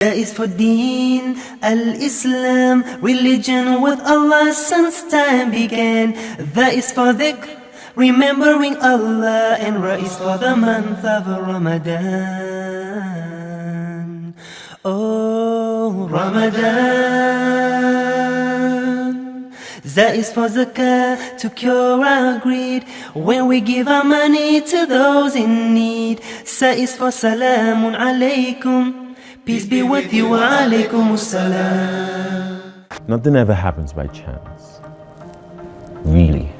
That is for Deen al-Islam, religion with Allah since time began. That is for dhikr, remembering Allah, and Ra is for the month of Ramadan. Oh, Ramadan. That is for zakah, to cure our greed, when we give our money to those in need. Sa is for salamun alaykum, peace be with you, wa alaykum assalam. Nothing ever happens by chance. Really.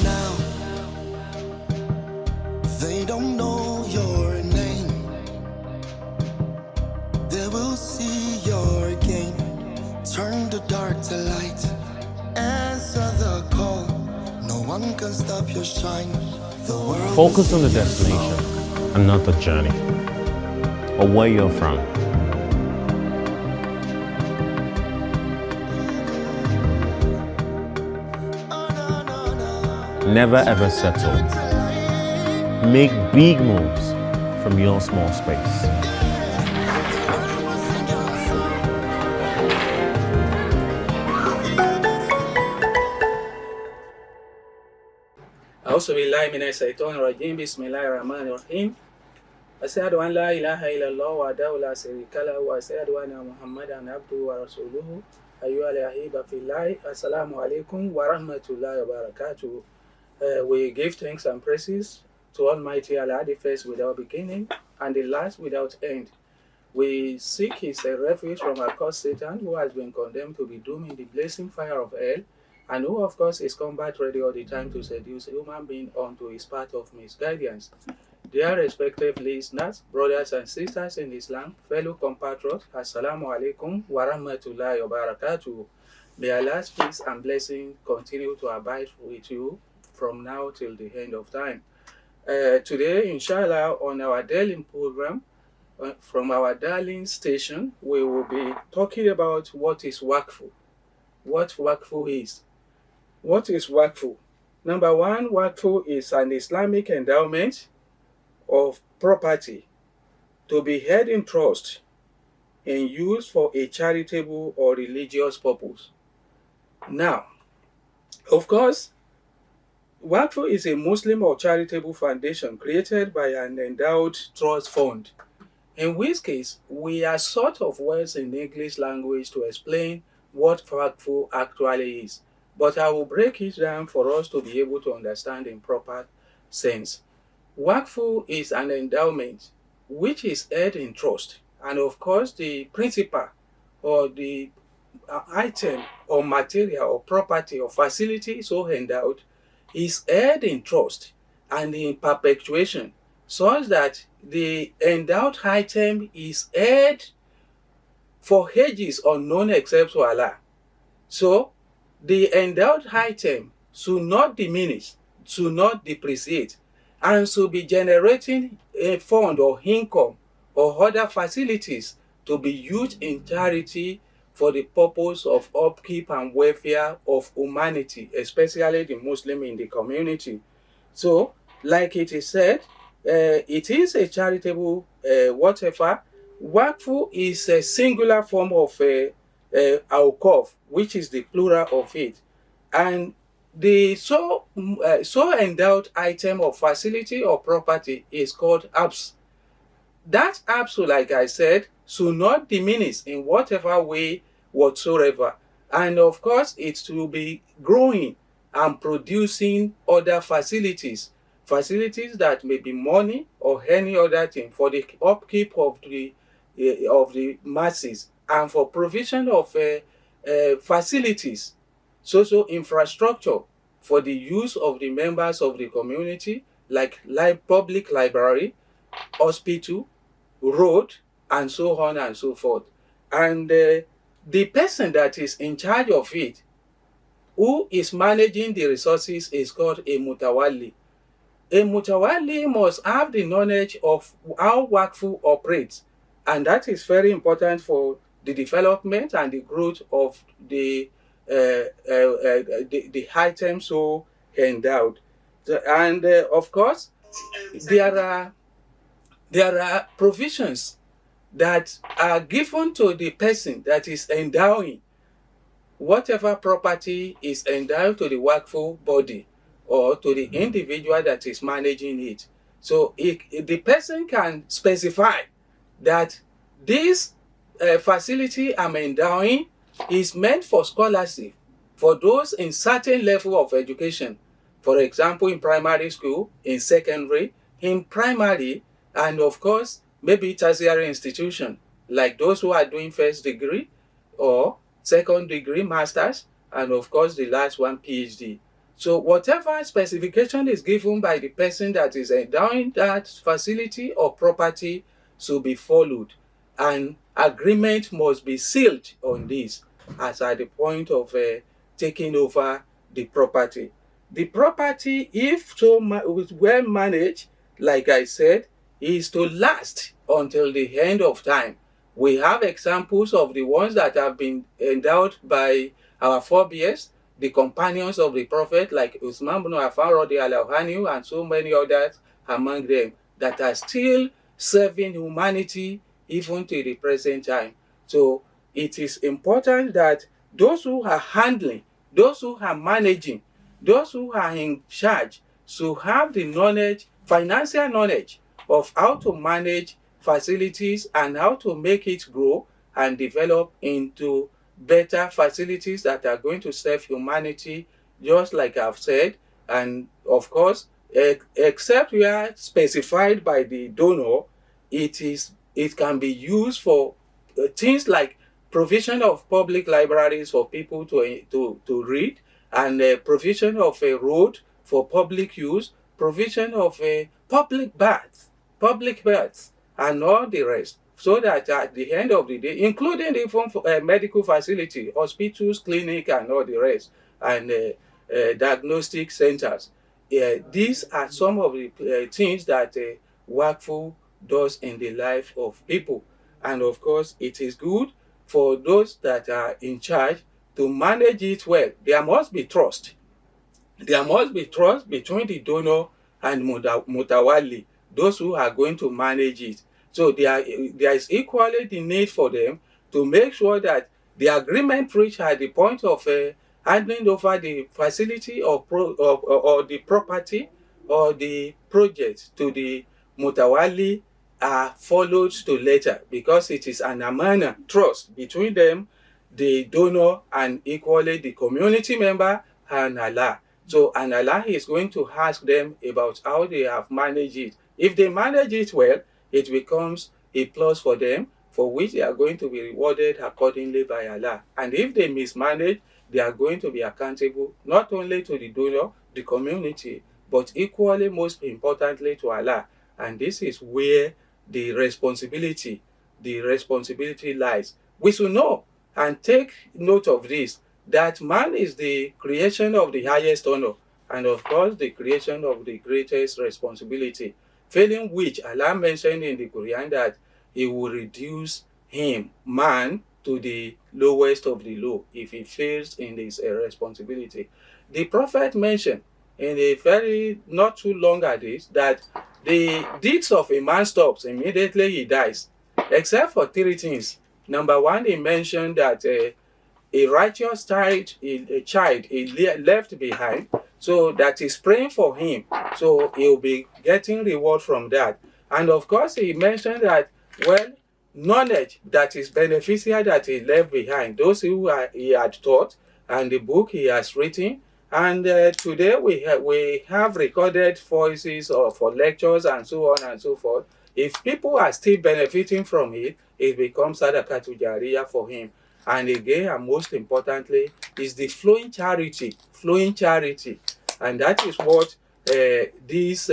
Now they don't know your name. They will see your game. Turn the dark to light. Answer the call. No one can stop your shine. The world Focus on the destination and not the journey or where you're from. Never ever settle. Make big moves from your small space. أعوذ بالله من الشيطان الرجيم بسم الله الرحمن الرحيم أشهد أن لا إله إلا الله وحده لا شريك له وأشهد أن محمدا عبده ورسوله أيها الأحبة في الله السلام عليكم ورحمة الله وبركاته. We give thanks and praises to Almighty Allah, the first without beginning and the last without end. We seek His refuge from our cursed Satan, who has been condemned to be doomed in the blazing fire of hell, and who, of course, is combat ready all the time to seduce human being onto his path of misguidance. Dear respective listeners, brothers and sisters in Islam, fellow compatriots, Assalamu alaikum wa rahmatullahi wa barakatuh. May Allah's peace and blessing continue to abide with you from now till the end of time. Today, inshallah, on our daily program, from our darling station, we will be talking about what is Waqf. What Waqf is. What is Waqf? Number one, Waqf is an Islamic endowment of property to be held in trust and used for a charitable or religious purpose. Now, of course, Waqf is a Muslim or charitable foundation created by an endowed trust fund, in which case we are sort of words in the English language to explain what Waqf actually is. But I will break it down for us to be able to understand in proper sense. Waqf is an endowment which is held in trust, and of course the principal or the item or material or property or facility so endowed is held in trust and in perpetuation, such that the endowed item is held for ages unknown except to Allah. So the endowed item should not diminish, should not depreciate, and should be generating a fund or income or other facilities to be used in charity for the purpose of upkeep and welfare of humanity, especially the Muslim in the community. So, like it is said, it is a charitable whatever. Waqf is a singular form of Waqf, which is the plural of it. And the so endowed item or facility or property is called apps. That apps, like I said, should not diminish in whatever way whatsoever. And of course, it will be growing and producing other facilities that may be money or any other thing for the upkeep of the masses and for provision of facilities, social infrastructure for the use of the members of the community, like public library, hospital, road, and so on and so forth. And the person that is in charge of it, who is managing the resources, is called a mutawali. A mutawali must have the knowledge of how Waqf operates, and that is very important for the development and the growth of the item so endowed. And of course, there are provisions that are given to the person that is endowing whatever property is endowed to the Waqf body or to the individual that is managing it. So the person can specify that this facility I'm endowing is meant for scholarship for those in certain level of education. For example, in primary school, in secondary, in primary, and of course, maybe tertiary institution, like those who are doing first degree or second degree, masters, and of course the last one, PhD. So whatever specification is given by the person that is endowing that facility or property should be followed, and agreement must be sealed on this as at the point of taking over the property. The property, if so well managed, like I said, is to last until the end of time. We have examples of the ones that have been endowed by our forebears, the companions of the Prophet, like Usman ibn Affan radiallahu anhu, and so many others among them, that are still serving humanity even to the present time. So it is important that those who are handling, those who are managing, those who are in charge should have the knowledge, financial knowledge, of how to manage facilities and how to make it grow and develop into better facilities that are going to serve humanity, just like I've said. And of course, except where specified by the donor, it can be used for things like provision of public libraries for people to read, and provision of a road for public use, provision of a public baths, and all the rest, so that at the end of the day, including even medical facility, hospitals, clinic, and all the rest, and diagnostic centers. These are some of the things that Waqf does in the life of people. And of course, it is good for those that are in charge to manage it well. There must be trust. There must be trust between the donor and Mutawali, those who are going to manage it. So there is equally the need for them to make sure that the agreement reached at the point of handing over the facility or the property or the project to the Mutawali are followed to letter, because it is an amana, trust between them, the donor, and equally the community member and Allah. So, and Allah is going to ask them about how they have managed it. If they manage it well, it becomes a plus for them, for which they are going to be rewarded accordingly by Allah. And if they mismanage, they are going to be accountable not only to the donor, the community, but equally, most importantly, to Allah. And this is where the responsibility lies. We should know and take note of this, that man is the creation of the highest honor, and of course the creation of the greatest responsibility, failing which Allah mentioned in the Quran that he will reduce him, man, to the lowest of the low if he fails in this responsibility. The Prophet mentioned in a very not too long ago that the deeds of a man stops immediately he dies, except for three things. Number one, he mentioned that a righteous child, left behind, so that is praying for him, so he'll be getting reward from that. And of course, he mentioned that, well, knowledge that is beneficial that he left behind, those who he had taught, and the book he has written. And today we have recorded voices for lectures and so on and so forth. If people are still benefiting from it, it becomes sadaqatul jariyah for him. And again, and most importantly, is the flowing charity. And that is what this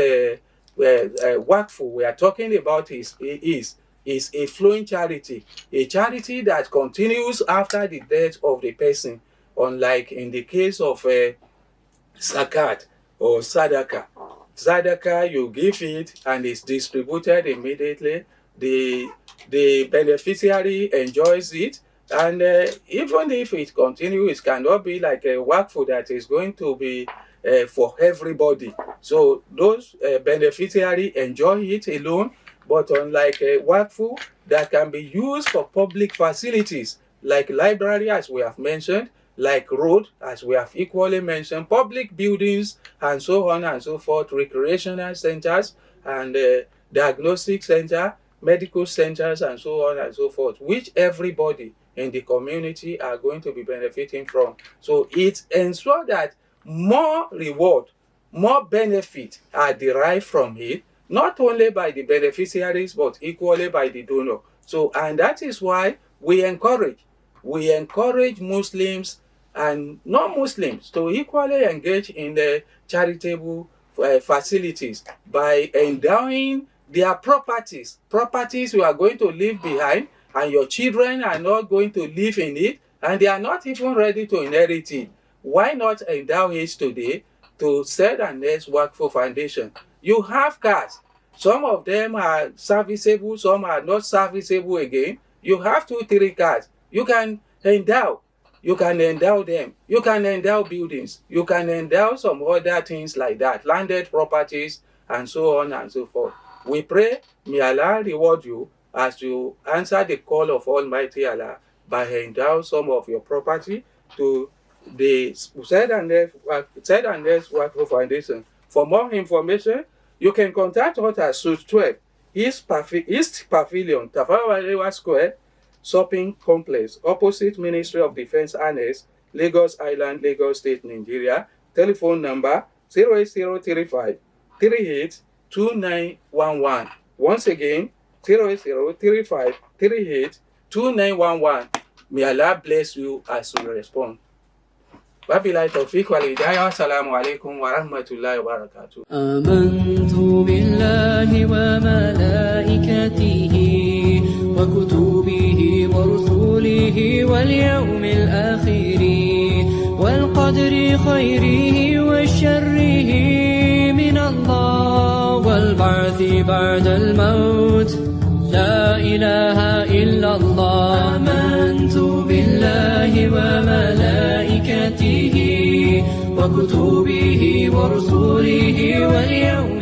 Waqf we are talking about is. is a flowing charity, a charity that continues after the death of the person, unlike in the case of zakat or sadaqah. Sadaqah, you give it and it's distributed immediately. The beneficiary enjoys it, and even if it continues, it cannot be like a waqf that is going to be for everybody. So those beneficiary enjoy it alone, but unlike a waqf that can be used for public facilities like library, as we have mentioned, like road, as we have equally mentioned, public buildings, and so on and so forth, recreational centers, and diagnostic center, medical centers, and so on and so forth, which everybody in the community are going to be benefiting from. So it ensures that more reward, more benefit are derived from it, not only by the beneficiaries, but equally by the donor. So, and that is why we encourage Muslims and non-Muslims to equally engage in the charitable facilities by endowing their properties you are going to leave behind, and your children are not going to live in it, and they are not even ready to inherit it. Why not endow it today to Said and Nest Waqf Foundation? You have cars. Some of them are serviceable, some are not serviceable again. You have 2-3 cars. You can endow them. You can endow buildings. You can endow some other things like that, landed properties, and so on and so forth. We pray, may Allah reward you as you answer the call of Almighty Allah by endow some of your property to the Said and Nest Waqf Foundation. For more information, you can contact us at Suite 12, East Pavilion, Tafawa Balewa Square, Shopping Complex, opposite Ministry of Defense Annex, Lagos Island, Lagos State, Nigeria. Telephone number 08035 38 2911. Once again, 08035 38 2911. May Allah bless you as you respond. وبالله التوفيق والهداية. السلام عليكم ورحمة الله وبركاته. آمنت بالله وملائكته وكتبه ورسله واليوم الآخر والقدر خيره وشره من الله والبعث بعد الموت لا إله إلا الله. آمنت بالله وملائكته وكتبه ورسله واليوم